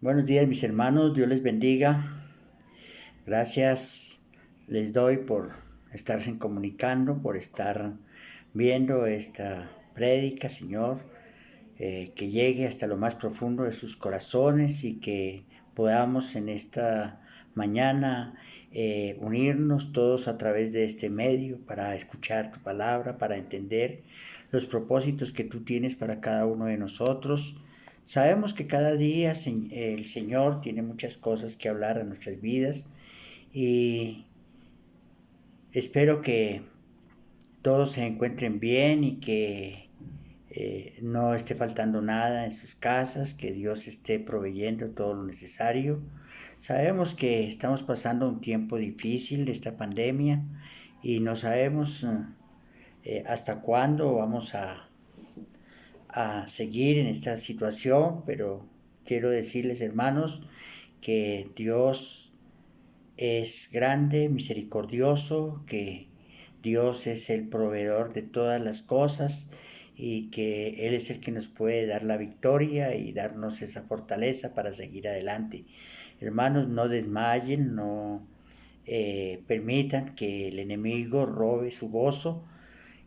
Buenos días mis hermanos, Dios les bendiga. Gracias les doy por estarse comunicando, por estar viendo esta prédica, Señor, que llegue hasta lo más profundo de sus corazones y que podamos en esta mañana unirnos todos a través de este medio para escuchar tu palabra, para entender los propósitos que tú tienes para cada uno de nosotros. Sabemos que cada día el Señor tiene muchas cosas que hablar a nuestras vidas y espero que todos se encuentren bien y que no esté faltando nada en sus casas, que Dios esté proveyendo todo lo necesario. Sabemos que estamos pasando un tiempo difícil de esta pandemia y no sabemos hasta cuándo vamos a seguir en esta situación, pero quiero decirles, hermanos, que Dios es grande, misericordioso, que Dios es el proveedor de todas las cosas y que Él es el que nos puede dar la victoria y darnos esa fortaleza para seguir adelante. Hermanos, no desmayen, no permitan que el enemigo robe su gozo,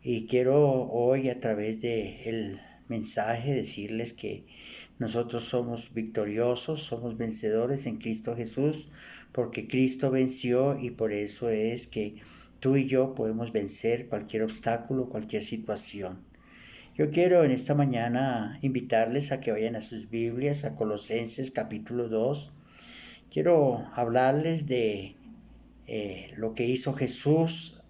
y quiero hoy a través de el mensaje decirles que nosotros somos victoriosos, somos vencedores en Cristo Jesús, porque Cristo venció y por eso es que tú y yo podemos vencer cualquier obstáculo, cualquier situación. Yo quiero en esta mañana invitarles a que vayan a sus Biblias, a Colosenses capítulo 2. Quiero hablarles de lo que hizo Jesús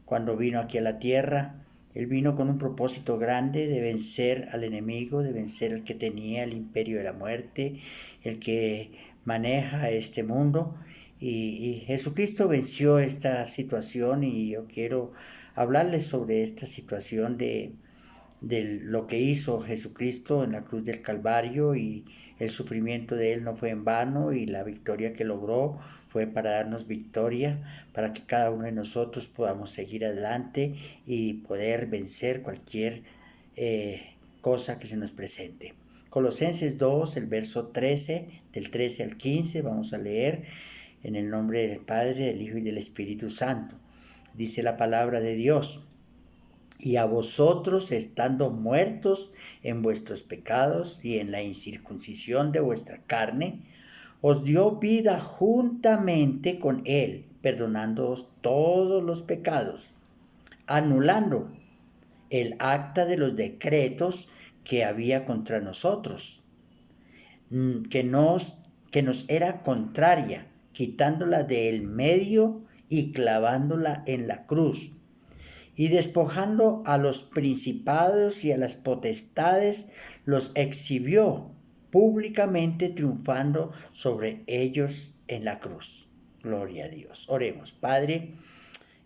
cuando vino aquí a la tierra. Él vino con un propósito grande de vencer al enemigo, de vencer al que tenía el imperio de la muerte, el que maneja este mundo. Y Jesucristo venció esta situación y yo quiero hablarles sobre esta situación de lo que hizo Jesucristo en la cruz del Calvario, y el sufrimiento de Él no fue en vano y la victoria que logró fue para darnos victoria, para que cada uno de nosotros podamos seguir adelante y poder vencer cualquier cosa que se nos presente. Colosenses 2, el verso 13, del 13 al 15, vamos a leer en el nombre del Padre, del Hijo y del Espíritu Santo. Dice la palabra de Dios: y a vosotros, estando muertos en vuestros pecados y en la incircuncisión de vuestra carne, os dio vida juntamente con Él, perdonándoos todos los pecados, anulando el acta de los decretos que había contra nosotros, que nos era contraria, quitándola del medio y clavándola en la cruz, y despojando a los principados y a las potestades, los exhibió públicamente, triunfando sobre ellos en la cruz. Gloria a Dios. Oremos. Padre,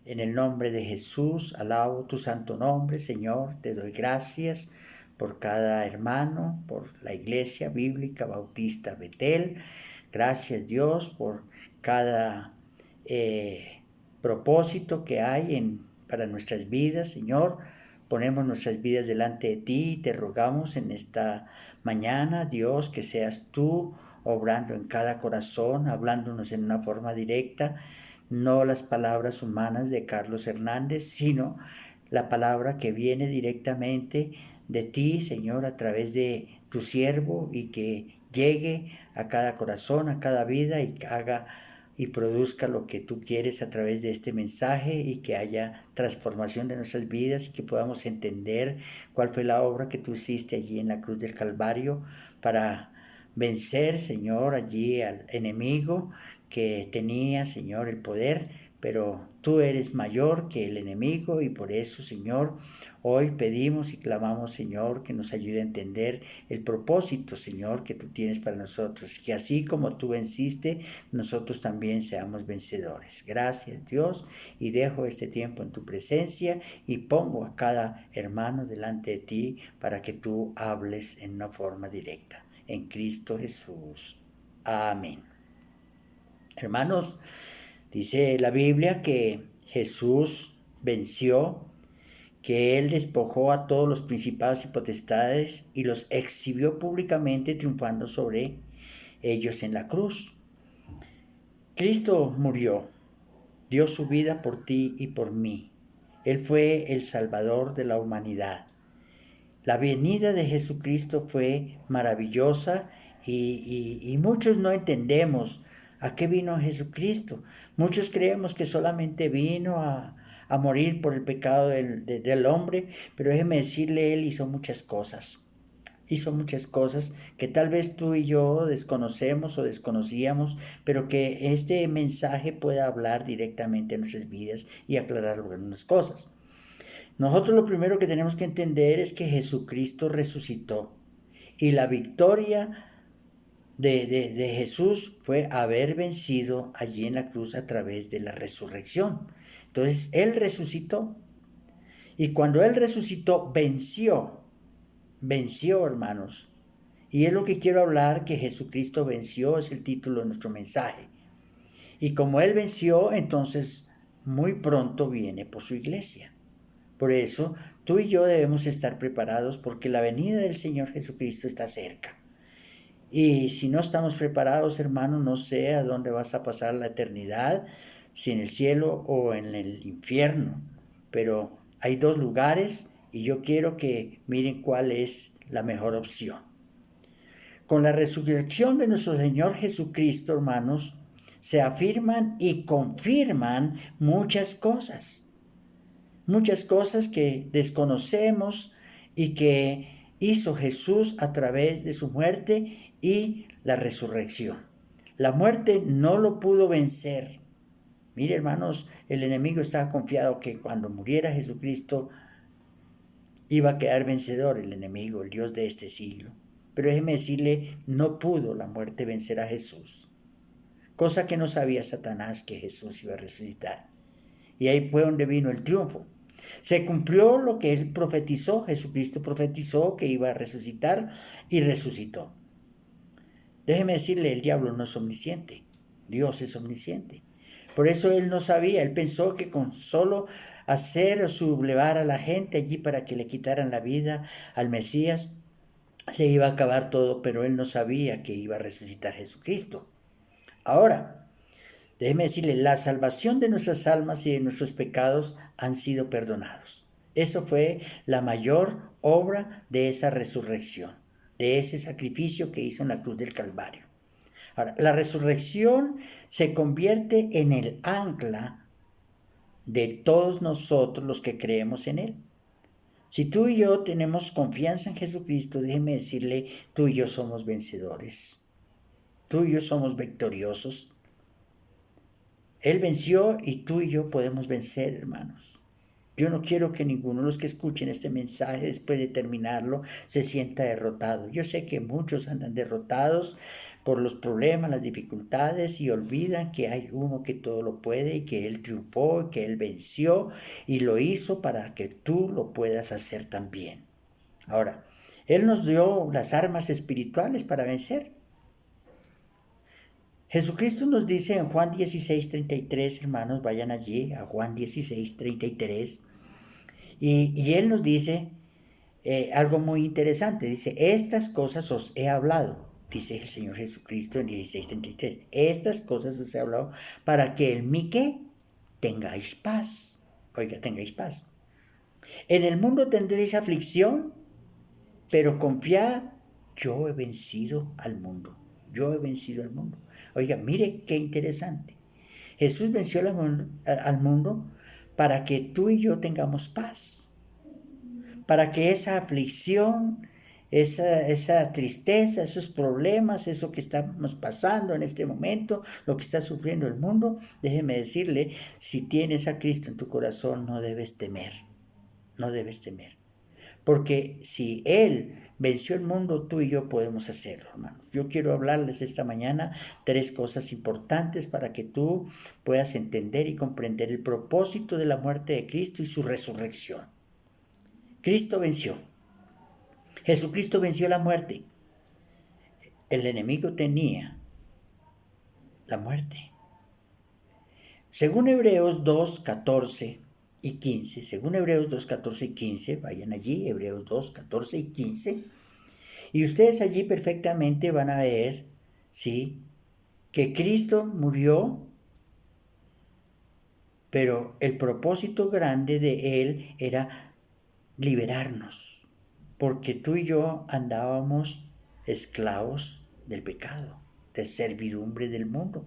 en el nombre de Jesús, alabo tu santo nombre, Señor. Te doy gracias por cada hermano, por la Iglesia Bíblica Bautista Betel. Gracias, Dios, por cada propósito que hay para nuestras vidas, Señor. Ponemos nuestras vidas delante de ti y te rogamos en esta mañana, Dios, que seas tú obrando en cada corazón, hablándonos en una forma directa, no las palabras humanas de Carlos Hernández, sino la palabra que viene directamente de ti, Señor, a través de tu siervo, y que llegue a cada corazón, a cada vida, y haga y produzca lo que tú quieres a través de este mensaje, y que haya transformación de nuestras vidas y que podamos entender cuál fue la obra que tú hiciste allí en la cruz del Calvario para vencer, Señor, allí al enemigo que tenía, Señor, el poder, pero tú eres mayor que el enemigo, y por eso, Señor, hoy pedimos y clamamos, Señor, que nos ayude a entender el propósito, Señor, que tú tienes para nosotros, que así como tú venciste, nosotros también seamos vencedores. Gracias, Dios, y dejo este tiempo en tu presencia y pongo a cada hermano delante de ti para que tú hables en una forma directa. En Cristo Jesús. Amén. Hermanos, dice la Biblia que Jesús venció, que Él despojó a todos los principados y potestades y los exhibió públicamente, triunfando sobre ellos en la cruz. Cristo murió, dio su vida por ti y por mí. Él fue el Salvador de la humanidad. La venida de Jesucristo fue maravillosa y muchos no entendemos a qué vino Jesucristo. Muchos creemos que solamente vino a morir por el pecado del hombre, pero déjeme decirle, Él hizo muchas cosas. Hizo muchas cosas que tal vez tú y yo desconocemos o desconocíamos, pero que este mensaje pueda hablar directamente en nuestras vidas y aclarar algunas cosas. Nosotros lo primero que tenemos que entender es que Jesucristo resucitó y la victoria de Jesús fue haber vencido allí en la cruz a través de la resurrección. Entonces Él resucitó y cuando Él resucitó venció hermanos. Y es lo que quiero hablar, que Jesucristo venció, es el título de nuestro mensaje. Y como Él venció, entonces muy pronto viene por su iglesia. Por eso, tú y yo debemos estar preparados porque la venida del Señor Jesucristo está cerca. Y si no estamos preparados, hermano, no sé a dónde vas a pasar la eternidad, si en el cielo o en el infierno. Pero hay dos lugares y yo quiero que miren cuál es la mejor opción. Con la resurrección de nuestro Señor Jesucristo, hermanos, se afirman y confirman muchas cosas. Muchas cosas que desconocemos y que hizo Jesús a través de su muerte y la resurrección. La muerte no lo pudo vencer. Mire, hermanos, el enemigo estaba confiado que cuando muriera Jesucristo iba a quedar vencedor el enemigo, el Dios de este siglo. Pero déjeme decirle, no pudo la muerte vencer a Jesús. Cosa que no sabía Satanás, que Jesús iba a resucitar. Y ahí fue donde vino el triunfo. Se cumplió lo que él profetizó, Jesucristo profetizó que iba a resucitar y resucitó. Déjeme decirle, el diablo no es omnisciente, Dios es omnisciente. Por eso él no sabía, él pensó que con solo hacer o sublevar a la gente allí para que le quitaran la vida al Mesías, se iba a acabar todo, pero él no sabía que iba a resucitar Jesucristo. Ahora, déjeme decirle, la salvación de nuestras almas y de nuestros pecados han sido perdonados. Eso fue la mayor obra de esa resurrección, de ese sacrificio que hizo en la cruz del Calvario. Ahora, la resurrección se convierte en el ancla de todos nosotros los que creemos en Él. Si tú y yo tenemos confianza en Jesucristo, déjeme decirle, tú y yo somos vencedores. Tú y yo somos victoriosos. Él venció y tú y yo podemos vencer, hermanos. Yo no quiero que ninguno de los que escuchen este mensaje después de terminarlo se sienta derrotado. Yo sé que muchos andan derrotados por los problemas, las dificultades y olvidan que hay uno que todo lo puede y que Él triunfó, que Él venció y lo hizo para que tú lo puedas hacer también. Ahora, Él nos dio las armas espirituales para vencer. Jesucristo nos dice en Juan 16:33, hermanos, vayan allí a Juan 16:33, y Él nos dice algo muy interesante. Dice, estas cosas os he hablado, dice el Señor Jesucristo en 16:33. Estas cosas os he hablado para que en mí ¿qué? Tengáis paz. Oiga, tengáis paz. En el mundo tendréis aflicción, pero confiad, yo he vencido al mundo. Yo he vencido al mundo. Oiga, mire qué interesante. Jesús venció al mundo para que tú y yo tengamos paz. Para que esa aflicción, esa tristeza, esos problemas, eso que estamos pasando en este momento, lo que está sufriendo el mundo, déjeme decirle, si tienes a Cristo en tu corazón, no debes temer. No debes temer. Porque si Él venció el mundo, tú y yo podemos hacerlo, hermanos. Yo quiero hablarles esta mañana 3 cosas importantes para que tú puedas entender y comprender el propósito de la muerte de Cristo y su resurrección. Cristo venció. Jesucristo venció la muerte. El enemigo tenía la muerte. Según Hebreos 2, 14 y 15, según Hebreos 2, 14 y 15, vayan allí, Hebreos 2, 14 y 15, y ustedes allí perfectamente van a ver ¿sí? Que Cristo murió, pero el propósito grande de Él era liberarnos, porque tú y yo andábamos esclavos del pecado, de servidumbre del mundo.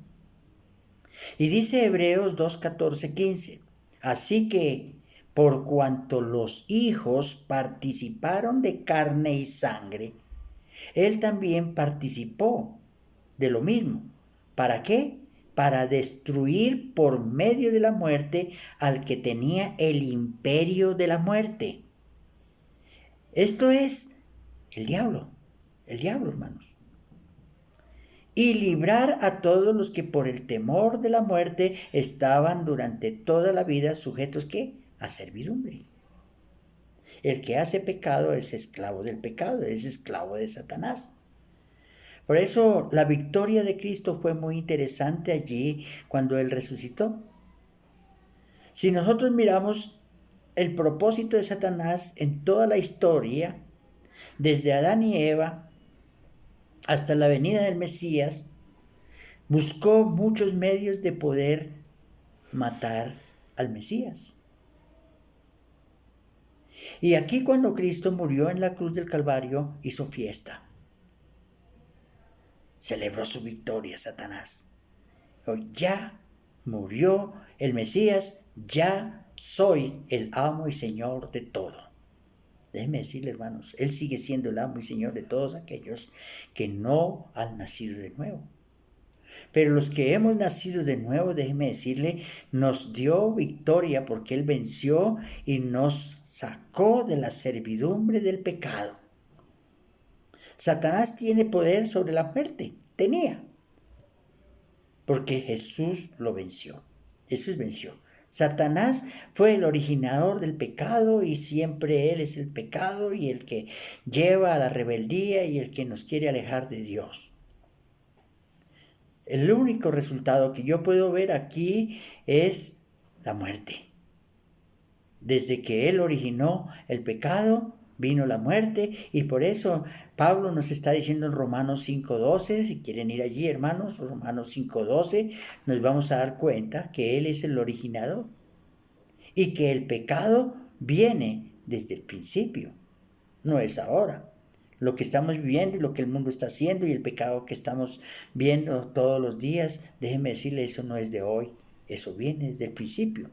Y dice Hebreos 2, 14, 15, así que por cuanto los hijos participaron de carne y sangre, Él también participó de lo mismo. ¿Para qué? Para destruir por medio de la muerte al que tenía el imperio de la muerte. Esto es el diablo, hermanos. Y librar a todos los que por el temor de la muerte estaban durante toda la vida sujetos ¿qué? A servidumbre. El que hace pecado es esclavo del pecado, es esclavo de Satanás. Por eso la victoria de Cristo fue muy interesante allí cuando Él resucitó. Si nosotros miramos el propósito de Satanás en toda la historia, desde Adán y Eva hasta la venida del Mesías, buscó muchos medios de poder matar al Mesías. Y aquí cuando Cristo murió en la cruz del Calvario, hizo fiesta. Celebró su victoria, Satanás. Hoy ya murió el Mesías, ya soy el amo y señor de todo. Déjenme decirle, hermanos, Él sigue siendo el amo y señor de todos aquellos que no han nacido de nuevo. Pero los que hemos nacido de nuevo, déjeme decirle, nos dio victoria porque Él venció y nos sacó de la servidumbre del pecado. Satanás tiene poder sobre la muerte, tenía, porque Jesús lo venció. Jesús venció. Satanás fue el originador del pecado y siempre Él es el pecado y el que lleva a la rebeldía y el que nos quiere alejar de Dios. El único resultado que yo puedo ver aquí es la muerte. Desde que Él originó el pecado, vino la muerte y por eso Pablo nos está diciendo en Romanos 5:12, si quieren ir allí hermanos, Romanos 5:12, nos vamos a dar cuenta que Él es el originador y que el pecado viene desde el principio, no es ahora. Lo que estamos viviendo y lo que el mundo está haciendo y el pecado que estamos viendo todos los días, déjenme decirle, eso no es de hoy, eso viene desde el principio.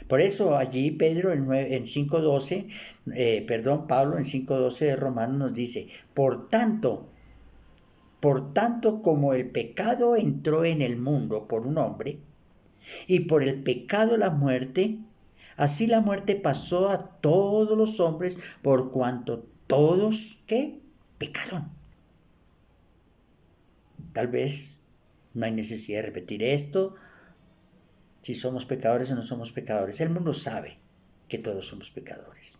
Por eso allí Pedro en 5:12, Pablo en 5:12 de Romanos nos dice, por tanto como el pecado entró en el mundo por un hombre, y por el pecado la muerte, así la muerte pasó a todos los hombres por cuanto todos, ¿qué? Pecaron. Tal vez no hay necesidad de repetir esto, si somos pecadores o no somos pecadores. El mundo sabe que todos somos pecadores.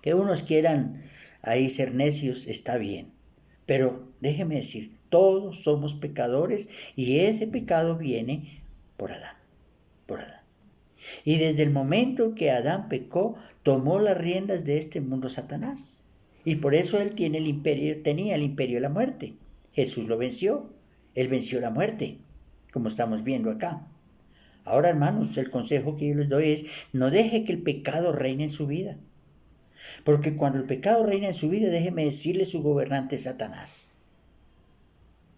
Que unos quieran ahí ser necios está bien, pero déjeme decir, todos somos pecadores y ese pecado viene por Adán, por Adán. Y desde el momento que Adán pecó, tomó las riendas de este mundo Satanás. Y por eso él tenía el imperio de la muerte. Jesús lo venció. Él venció la muerte, como estamos viendo acá. Ahora, hermanos, el consejo que yo les doy es, no deje que el pecado reine en su vida. Porque cuando el pecado reina en su vida, déjeme decirle, su gobernante es Satanás.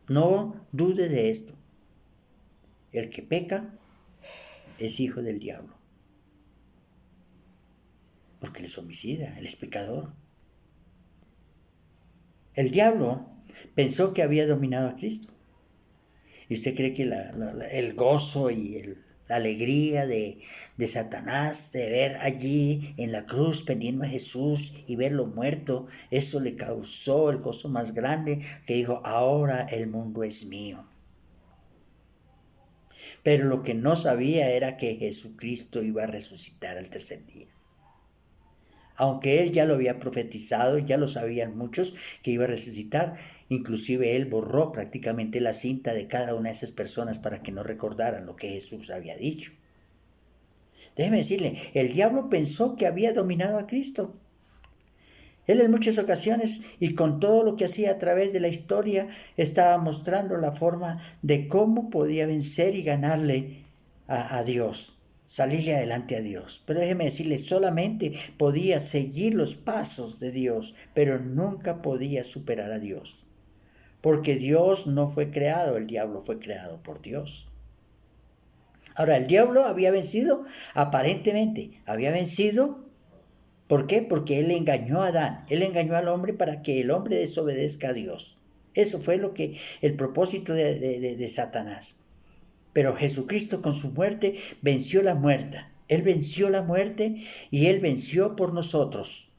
No dude de esto. El que peca es hijo del diablo. Porque él es homicida, él es pecador. El diablo pensó que había dominado a Cristo. ¿Y usted cree que el gozo y la alegría de Satanás de ver allí en la cruz pendiendo a Jesús y verlo muerto, eso le causó el gozo más grande, que dijo, ahora el mundo es mío? Pero lo que no sabía era que Jesucristo iba a resucitar al tercer día. Aunque él ya lo había profetizado, ya lo sabían muchos que iba a resucitar, inclusive él borró prácticamente la cinta de cada una de esas personas para que no recordaran lo que Jesús había dicho. Déjeme decirle, el diablo pensó que había dominado a Cristo. Él en muchas ocasiones y con todo lo que hacía a través de la historia estaba mostrando la forma de cómo podía vencer y ganarle a Dios, salirle adelante a Dios. Pero déjeme decirle, solamente podía seguir los pasos de Dios, pero nunca podía superar a Dios. Porque Dios no fue creado, el diablo fue creado por Dios. Ahora, el diablo había vencido, aparentemente, había vencido. ¿Por qué? Porque él engañó a Adán, él engañó al hombre para que el hombre desobedezca a Dios. Eso fue lo que el propósito de Satanás. Pero Jesucristo con su muerte venció la muerte. Él venció la muerte y él venció por nosotros.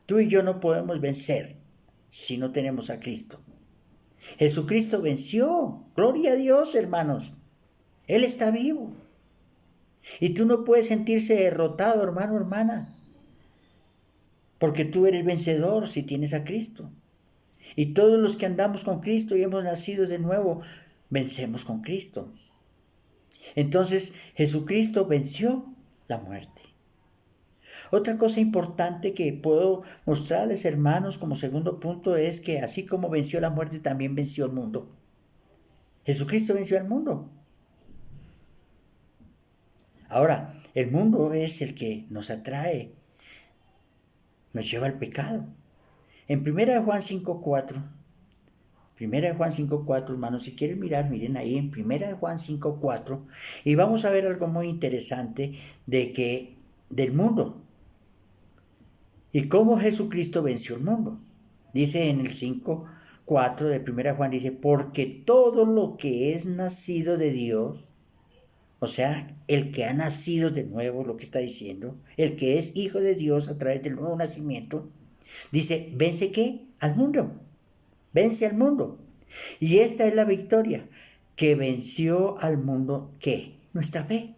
Tú y yo no podemos vencer si no tenemos a Cristo. Jesucristo venció. Gloria a Dios, hermanos. Él está vivo. Y tú no puedes sentirse derrotado, hermano, hermana. Porque tú eres vencedor si tienes a Cristo. Y todos los que andamos con Cristo y hemos nacido de nuevo, vencemos con Cristo. Entonces Jesucristo venció la muerte. Otra cosa importante que puedo mostrarles, hermanos, como segundo punto es que así como venció la muerte, también venció el mundo. Jesucristo venció al mundo. Ahora, el mundo es el que nos atrae, nos lleva al pecado. En 1 Juan 5:4, 1 Juan 5:4, hermanos, si quieren mirar, miren ahí en 1 Juan 5:4, y vamos a ver algo muy interesante del mundo y cómo Jesucristo venció el mundo. Dice en el 5:4 de 1 Juan, dice, porque todo lo que es nacido de Dios, o sea, el que ha nacido de nuevo, lo que está diciendo, el que es hijo de Dios a través del nuevo nacimiento, dice, ¿vence qué? Al mundo. Vence al mundo. Y esta es la victoria, que venció al mundo, ¿qué? Nuestra fe.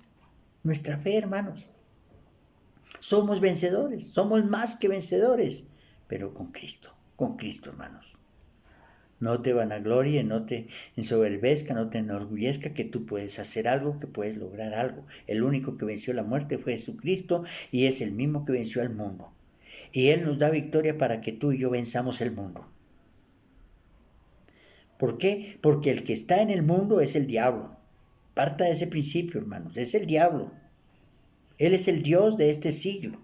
Nuestra fe, hermanos. Somos vencedores, somos más que vencedores, pero con Cristo, hermanos. No te vanaglories, no te ensoberbezca, no te enorgullezca que tú puedes hacer algo, que puedes lograr algo. El único que venció la muerte fue Jesucristo y es el mismo que venció al mundo. Y Él nos da victoria para que tú y yo venzamos el mundo. ¿Por qué? Porque el que está en el mundo es el diablo. Parta de ese principio, hermanos, es el diablo. Él es el Dios de este siglo.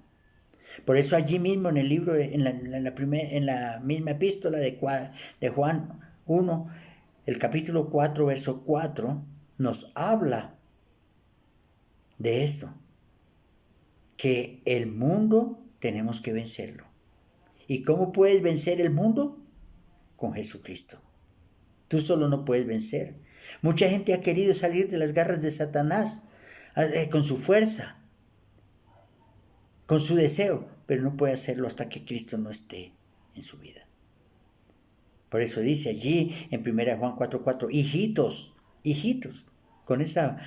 Por eso allí mismo en el libro, en la misma epístola de Juan 1, el capítulo 4, verso 4, nos habla de esto, que el mundo tenemos que vencerlo. ¿Y cómo puedes vencer el mundo? Con Jesucristo. Tú solo no puedes vencer. Mucha gente ha querido salir de las garras de Satanás con su fuerza, con su deseo, pero no puede hacerlo hasta que Cristo no esté en su vida. Por eso dice allí en 1 Juan 4:4, hijitos, con esa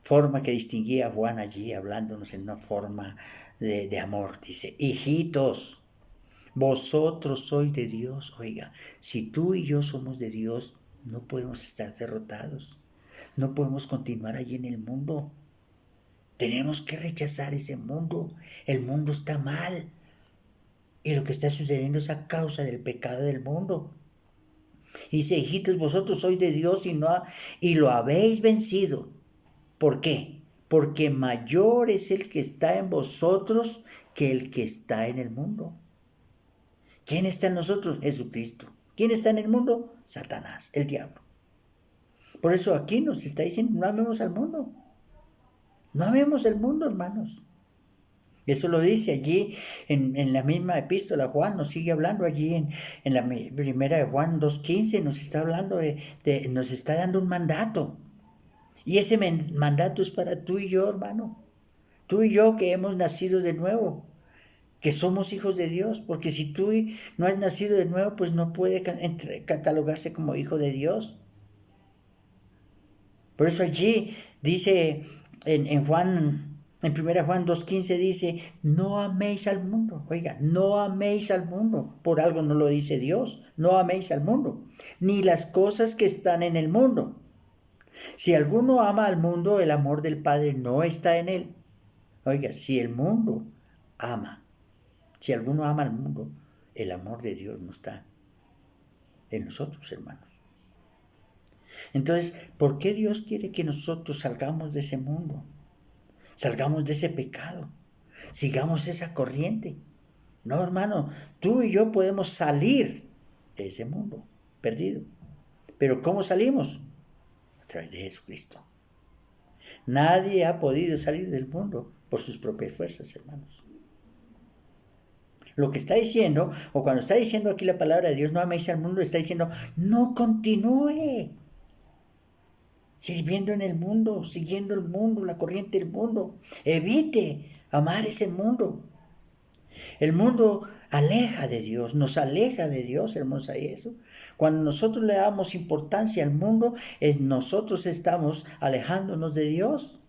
forma que distinguía a Juan allí, hablándonos en una forma de amor. Dice, hijitos, vosotros sois de Dios. Oiga, si tú y yo somos de Dios, no podemos estar derrotados. No podemos continuar allí en el mundo. Tenemos que rechazar ese mundo. El mundo está mal. Y lo que está sucediendo es a causa del pecado del mundo. Y dice, hijitos, vosotros sois de Dios y lo habéis vencido. ¿Por qué? Porque mayor es el que está en vosotros que el que está en el mundo. ¿Quién está en nosotros? Jesucristo. ¿Quién está en el mundo? Satanás, el diablo. Por eso aquí nos está diciendo, no amemos al mundo. No amemos el mundo, hermanos. Eso lo dice allí en la misma epístola. Juan nos sigue hablando allí en la primera de Juan 2:15. Nos está hablando nos está dando un mandato. Y ese mandato es para tú y yo, hermano. Tú y yo que hemos nacido de nuevo, que somos hijos de Dios. Porque si tú no has nacido de nuevo, pues no puede catalogarse como hijo de Dios. Por eso allí dice en 1 Juan 2:15 dice, no améis al mundo. Oiga, no améis al mundo. Por algo no lo dice Dios. No améis al mundo, ni las cosas que están en el mundo. Si alguno ama al mundo, el amor del Padre no está en él. Oiga, si alguno ama al mundo, El amor de Dios no está en nosotros, hermanos. Entonces, ¿por qué Dios quiere que nosotros salgamos de ese mundo? Salgamos de ese pecado. Sigamos esa corriente. No, hermano, tú y yo podemos salir de ese mundo perdido. Pero ¿cómo salimos? A través de Jesucristo. Nadie ha podido salir del mundo por sus propias fuerzas, hermanos. Lo que está diciendo, o cuando está diciendo aquí la palabra de Dios, no améis al mundo, está diciendo, no continúe sirviendo en el mundo, siguiendo el mundo, la corriente del mundo. Evite amar ese mundo. El mundo aleja de Dios, nos aleja de Dios, hermanos, ahí eso. Cuando nosotros le damos importancia al mundo, nosotros estamos alejándonos de Dios.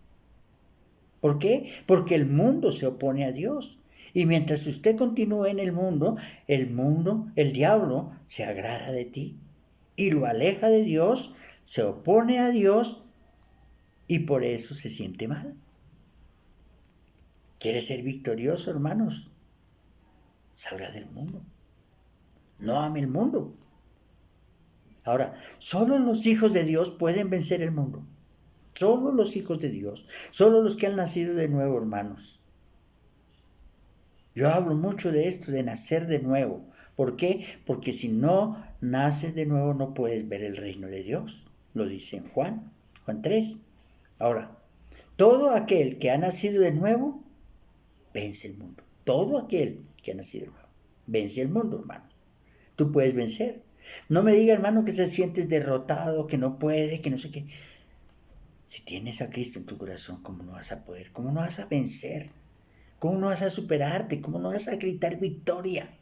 ¿Por qué? Porque el mundo se opone a Dios. Y mientras usted continúe en el mundo, el diablo, se agrada de ti y lo aleja de Dios, se opone a Dios y por eso se siente mal. ¿Quiere ser victorioso, hermanos? Salga del mundo. No ame el mundo. Ahora, solo los hijos de Dios pueden vencer el mundo. Solo los hijos de Dios. Solo los que han nacido de nuevo, hermanos. Yo hablo mucho de esto, de nacer de nuevo. ¿Por qué? Porque si no naces de nuevo no puedes ver el reino de Dios. Lo dice en Juan 3. Ahora, todo aquel que ha nacido de nuevo, vence el mundo. Todo aquel que ha nacido de nuevo, vence el mundo, hermano. Tú puedes vencer. No me diga, hermano, que te sientes derrotado, que no puede, que no sé qué. Si tienes a Cristo en tu corazón, ¿cómo no vas a poder? ¿Cómo no vas a vencer? ¿Cómo no vas a superarte? ¿Cómo no vas a gritar victoria?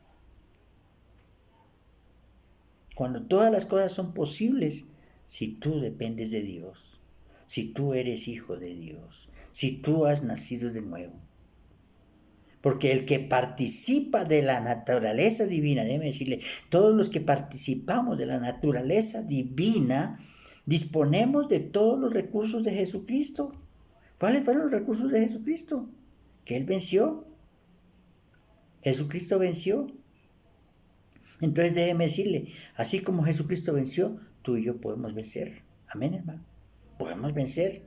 Cuando todas las cosas son posibles, si tú dependes de Dios, si tú eres hijo de Dios, si tú has nacido de nuevo. Porque el que participa de la naturaleza divina, déjeme decirle, todos los que participamos de la naturaleza divina, disponemos de todos los recursos de Jesucristo. ¿Cuáles fueron los recursos de Jesucristo? Que Él venció. Jesucristo venció. Entonces déjeme decirle, así como Jesucristo venció, tú y yo podemos vencer. Amén, hermano. Podemos vencer.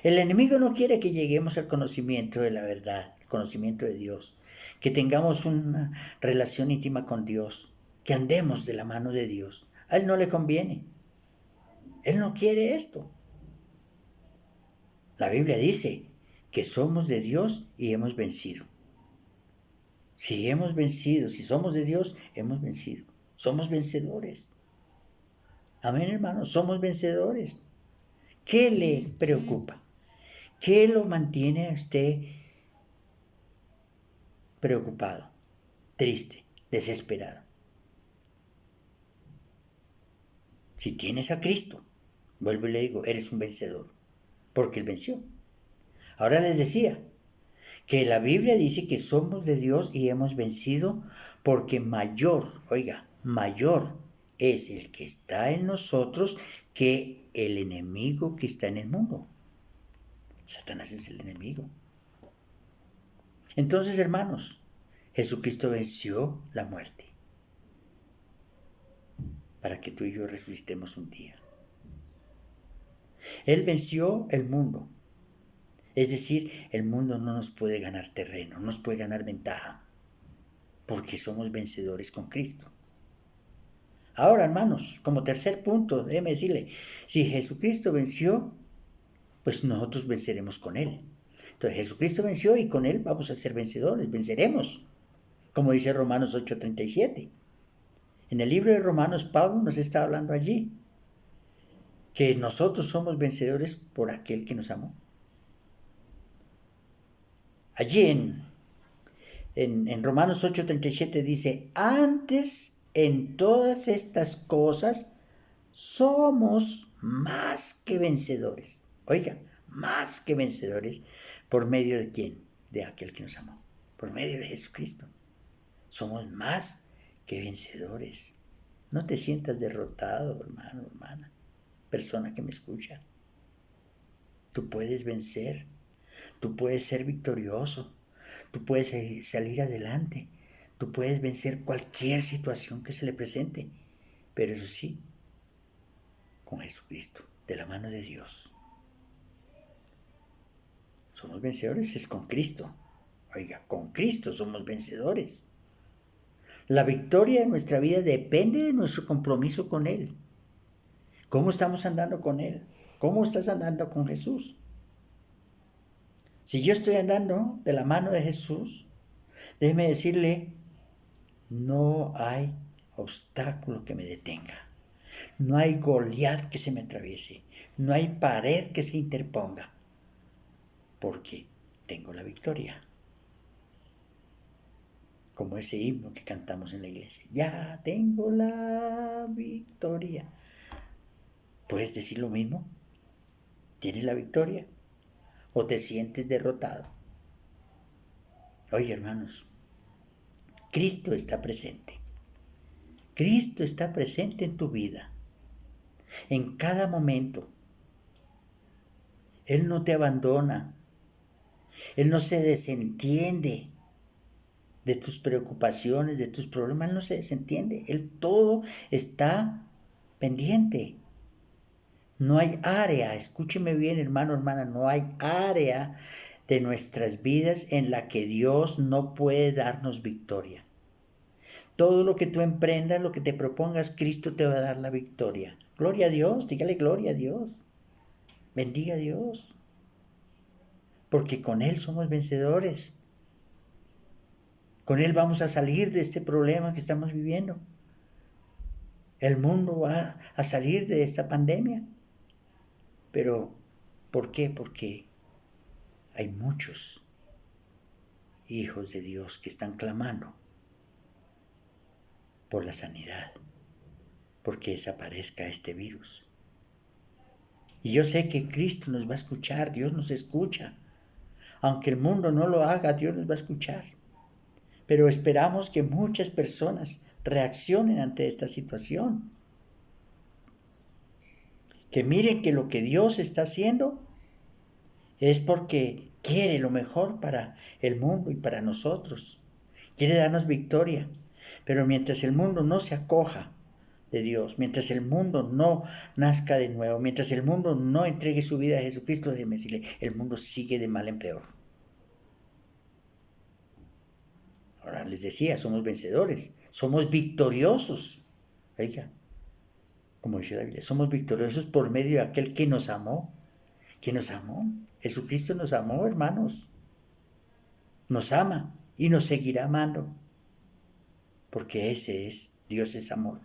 El enemigo no quiere que lleguemos al conocimiento de la verdad, el conocimiento de Dios, que tengamos una relación íntima con Dios, que andemos de la mano de Dios. A Él no le conviene. Él no quiere esto. La Biblia dice que somos de Dios y hemos vencido. Si hemos vencido, si somos de Dios, hemos vencido. Somos vencedores. Amén, hermanos, somos vencedores. ¿Qué le preocupa? ¿Qué lo mantiene a usted preocupado, triste, desesperado? Si tienes a Cristo, vuelvo y le digo, eres un vencedor, porque Él venció. Ahora les decía que la Biblia dice que somos de Dios y hemos vencido porque mayor, oiga, mayor es el que está en nosotros que el enemigo que está en el mundo. Satanás es el enemigo. Entonces, hermanos, Jesucristo venció la muerte para que tú y yo resucitemos un día. Él venció el mundo. Es decir, el mundo no nos puede ganar terreno, no nos puede ganar ventaja, porque somos vencedores con Cristo. Ahora, hermanos, como tercer punto, déjeme decirle, si Jesucristo venció, pues nosotros venceremos con Él. Entonces Jesucristo venció y con Él vamos a ser vencedores, venceremos, como dice Romanos 8:37. En el libro de Romanos, Pablo nos está hablando allí, que nosotros somos vencedores por aquel que nos amó. Allí en Romanos 8:37 dice, antes en todas estas cosas somos más que vencedores. Oiga, más que vencedores. ¿Por medio de quién? De aquel que nos amó. Por medio de Jesucristo. Somos más que vencedores. No te sientas derrotado, hermano, hermana, persona que me escucha. Tú puedes vencer. Tú puedes ser victorioso. Tú puedes salir adelante. Tú puedes vencer cualquier situación que se le presente, pero eso sí, con Jesucristo, de la mano de Dios. Somos vencedores, es con Cristo. Oiga, con Cristo somos vencedores. La victoria de nuestra vida depende de nuestro compromiso con Él. ¿Cómo estamos andando con Él? ¿Cómo estás andando con Jesús? Si yo estoy andando de la mano de Jesús, déjeme decirle, no hay obstáculo que me detenga. No hay Goliat que se me atraviese. No hay pared que se interponga. Porque tengo la victoria. Como ese himno que cantamos en la iglesia. Ya tengo la victoria. ¿Puedes decir lo mismo? ¿Tienes la victoria? ¿O te sientes derrotado? Oye, hermanos, Cristo está presente. Cristo está presente en tu vida. En cada momento. Él no te abandona. Él no se desentiende de tus preocupaciones, de tus problemas. Él no se desentiende. Él todo está pendiente. No hay área, escúcheme bien, hermano, hermana, no hay área de nuestras vidas en la que Dios no puede darnos victoria. Todo lo que tú emprendas, lo que te propongas, Cristo te va a dar la victoria. Gloria a Dios, dígale gloria a Dios. Bendiga a Dios. Porque con Él somos vencedores. Con Él vamos a salir de este problema que estamos viviendo. El mundo va a salir de esta pandemia. Pero, ¿por qué? Porque hay muchos hijos de Dios que están clamando por la sanidad, porque desaparezca este virus. Y yo sé que Cristo nos va a escuchar, Dios nos escucha. Aunque el mundo no lo haga, Dios nos va a escuchar. Pero esperamos que muchas personas reaccionen ante esta situación. Que miren que lo que Dios está haciendo es porque quiere lo mejor para el mundo y para nosotros. Quiere darnos victoria. Pero mientras el mundo no se acoja de Dios, mientras el mundo no nazca de nuevo, mientras el mundo no entregue su vida a Jesucristo, déjeme decirle, el mundo sigue de mal en peor. Ahora les decía, somos vencedores, somos victoriosos. Oiga, como dice la Biblia, somos victoriosos por medio de aquel que nos amó. ¿Quién nos amó? Jesucristo nos amó, hermanos. Nos ama y nos seguirá amando. Porque ese es, Dios es amor.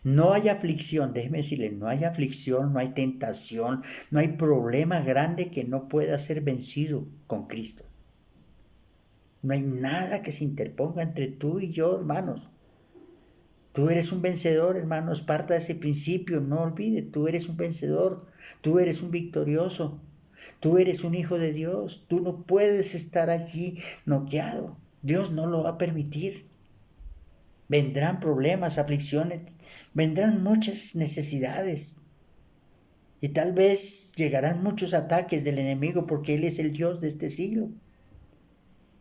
No hay aflicción, déjeme decirle, no hay aflicción, no hay tentación, no hay problema grande que no pueda ser vencido con Cristo. No hay nada que se interponga entre tú y yo, hermanos. Tú eres un vencedor, hermanos, parta de ese principio, no olvide, tú eres un vencedor, tú eres un victorioso, tú eres un hijo de Dios, tú no puedes estar allí noqueado, Dios no lo va a permitir. Vendrán problemas, aflicciones, vendrán muchas necesidades y tal vez llegarán muchos ataques del enemigo porque Él es el Dios de este siglo.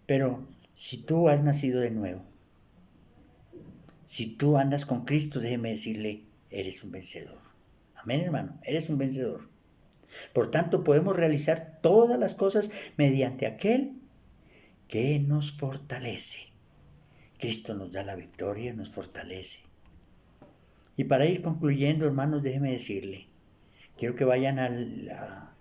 Pero si tú has nacido de nuevo, si tú andas con Cristo, déjeme decirle, eres un vencedor. Amén, hermano, eres un vencedor. Por tanto, podemos realizar todas las cosas mediante aquel que nos fortalece. Cristo nos da la victoria, nos fortalece. Y para ir concluyendo, hermanos, déjeme decirle, quiero que vayan a la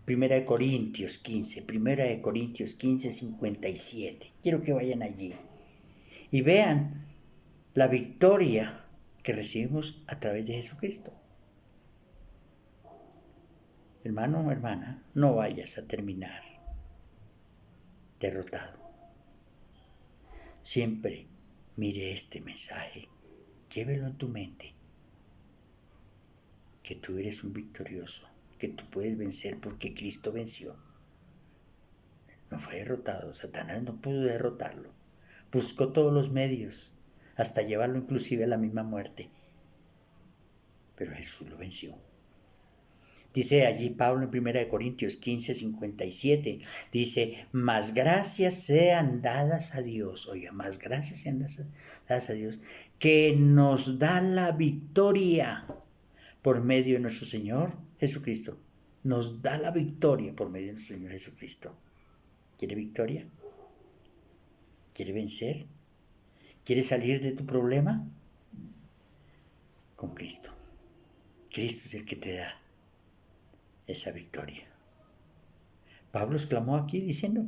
Primera de Corintios 15, Primera de Corintios 15, 57. Quiero que vayan allí y vean la victoria que recibimos a través de Jesucristo. Hermano o hermana, no vayas a terminar derrotado. Siempre mire este mensaje, llévelo en tu mente, que tú eres un victorioso, que tú puedes vencer porque Cristo venció. No fue derrotado, Satanás no pudo derrotarlo. Buscó todos los medios, hasta llevarlo inclusive a la misma muerte. Pero Jesús lo venció. Dice allí Pablo en 1 Corintios 15:57, dice, más gracias sean dadas a Dios, oiga, más gracias sean dadas a Dios, que nos da la victoria por medio de nuestro Señor Jesucristo. Nos da la victoria por medio de nuestro Señor Jesucristo. ¿Quiere victoria? ¿Quiere vencer? ¿Quiere salir de tu problema? Con Cristo. Cristo es el que te da esa victoria. Pablo exclamó aquí diciendo,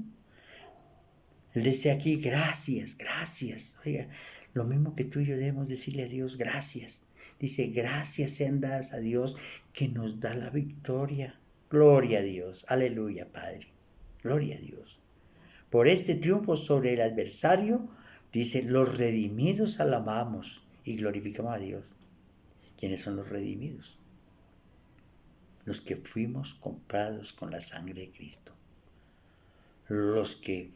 él dice aquí, gracias, gracias. Oiga, lo mismo que tú y yo debemos decirle a Dios, gracias. Dice, gracias sean dadas a Dios que nos da la victoria. Gloria a Dios, aleluya, Padre. Gloria a Dios. Por este triunfo sobre el adversario, dice, los redimidos alabamos y glorificamos a Dios. ¿Quiénes son los redimidos? Los que fuimos comprados con la sangre de Cristo. Los que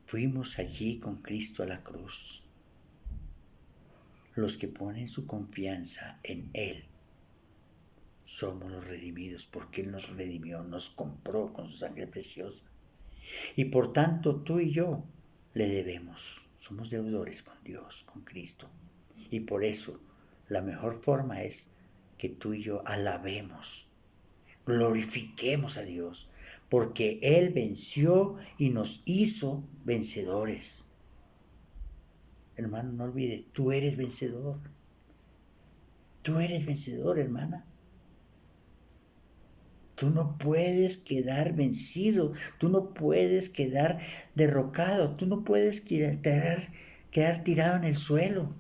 fuimos allí con Cristo a la cruz. Los que ponen su confianza en Él. Somos los redimidos porque Él nos redimió, nos compró con su sangre preciosa. Y por tanto tú y yo le debemos. Somos deudores con Dios, con Cristo. Y por eso la mejor forma es que tú y yo alabemos, glorifiquemos a Dios, porque Él venció y nos hizo vencedores. Hermano, no olvide, tú eres vencedor. Tú eres vencedor, hermana. Tú no puedes quedar vencido, tú no puedes quedar derrocado, tú no puedes quedar tirado en el suelo.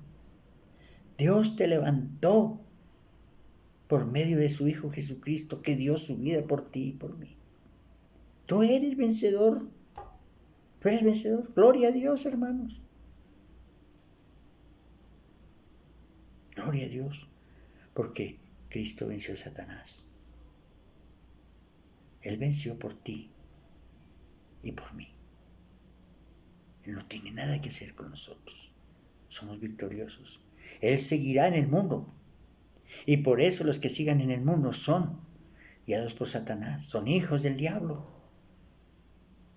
Dios te levantó por medio de su Hijo Jesucristo, que dio su vida por ti y por mí. Tú eres vencedor, tú eres vencedor. Gloria a Dios, hermanos. Gloria a Dios, porque Cristo venció a Satanás. Él venció por ti y por mí. Él no tiene nada que hacer con nosotros. Somos victoriosos. Él seguirá en el mundo. Y por eso los que sigan en el mundo son guiados por Satanás. Son hijos del diablo.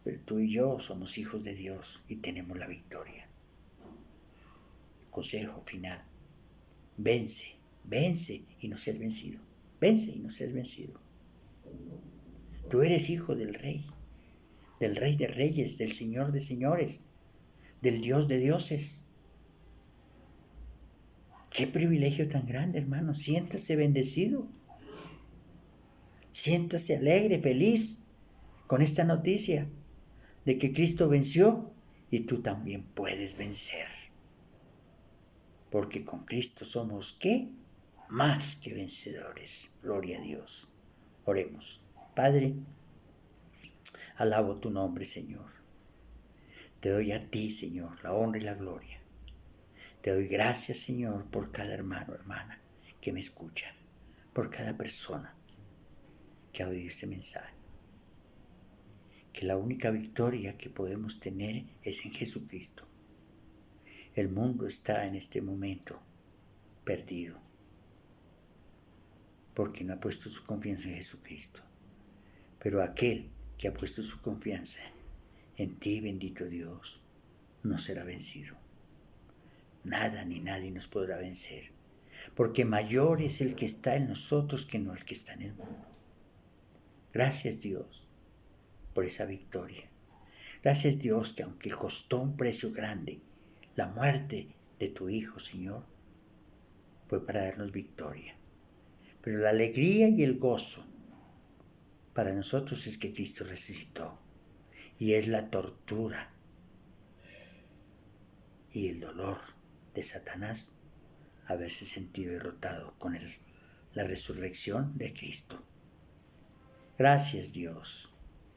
Pero tú y yo somos hijos de Dios y tenemos la victoria. Consejo final. Vence, vence y no seas vencido. Vence y no seas vencido. Tú eres hijo del Rey de Reyes, del Señor de Señores, del Dios de dioses. Qué privilegio tan grande, hermano. Siéntase bendecido. Siéntase alegre, feliz con esta noticia de que Cristo venció y tú también puedes vencer. Porque con Cristo somos, ¿qué? Más que vencedores. Gloria a Dios. Oremos. Padre, alabo tu nombre, Señor. Te doy a ti, Señor, la honra y la gloria. Te doy gracias, Señor, por cada hermano, hermana que me escucha, por cada persona que ha oído este mensaje. Que la única victoria que podemos tener es en Jesucristo. El mundo está en este momento perdido porque no ha puesto su confianza en Jesucristo. Pero aquel que ha puesto su confianza en ti, bendito Dios, no será vencido. Nada ni nadie nos podrá vencer, porque mayor es el que está en nosotros que no el que está en el mundo. Gracias, Dios, por esa victoria. Gracias, Dios, que aunque costó un precio grande, la muerte de tu Hijo, Señor, fue para darnos victoria. Pero la alegría y el gozo para nosotros es que Cristo resucitó. Y es la tortura y el dolor de Satanás haberse sentido derrotado con la resurrección de Cristo. Gracias, Dios,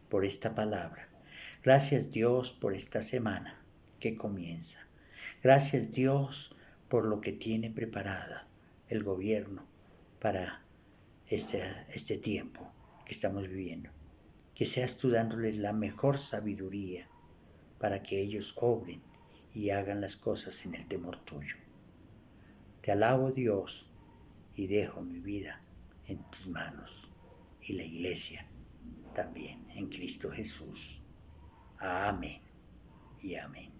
por esta palabra. Gracias, Dios, por esta semana que comienza. Gracias, Dios, por lo que tiene preparada el gobierno para este tiempo que estamos viviendo. Que seas tú dándoles la mejor sabiduría para que ellos obren y hagan las cosas en el temor tuyo. Te alabo, Dios, y dejo mi vida en tus manos. y la iglesia también en Cristo Jesús. Amén y amén.